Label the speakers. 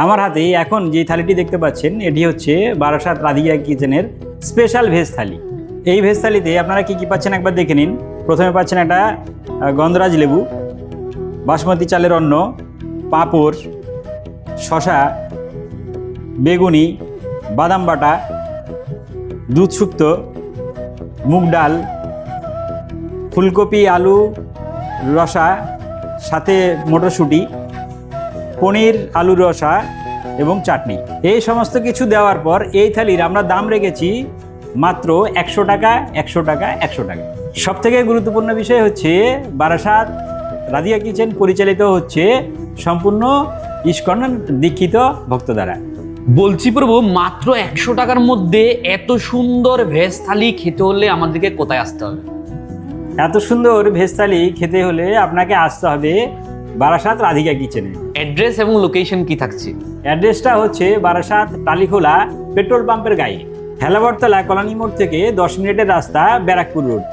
Speaker 1: আমার হাতে এখন যে থালিটি দেখতে পাচ্ছেন এটি হচ্ছে বারাসাত রাধিকা কিচেনের স্পেশাল ভেজ থালি। এই ভেজ থালিতে আপনারা কি কি পাচ্ছেন একবার দেখে নিন। প্রথমে পাচ্ছেন একটা গন্ধরাজ লেবু, বাসমতি চালের অন্ন, পাঁপড়, শসা, বেগুনি, বাদাম বাটা, দুধ শুক্তো, মুগ ডাল, ফুলকপি আলু রসা, সাথে মটরশুঁটি, পনির আলুর রসা এবং চাটনি। এই সমস্ত কিছু দেওয়ার পর এই থালির আমরা দাম রেখেছি মাত্র 100 টাকা, 100 টাকা, 100 টাকা। সবথেকে গুরুত্বপূর্ণ বিষয় হচ্ছে বারাসাত রাধিকা কিচেন পরিচালিত হচ্ছে সম্পূর্ণ ইস্কন দীক্ষিত ভক্ত দ্বারা।
Speaker 2: বলছি প্রভু, মাত্র 100 টাকার মধ্যে এত সুন্দর ভেজ থালি খেতে হলে আমাদেরকে কোথায় আসতে হবে?
Speaker 1: এত সুন্দর ভেজ থালি খেতে হলে আপনাকে আসতে হবে বারাসাত রাধিকা কিচেনে।
Speaker 2: অ্যাড্রেস এবং লোকেশন কি থাকছে?
Speaker 1: অ্যাড্রেসটা হচ্ছে বারাসাত টালিখোলা পেট্রোল পাম্পের গায়ে, হেলাবরতলা কলোনি মোড় থেকে 10 মিনিটের রাস্তা, ব্যারাকপুর রোড।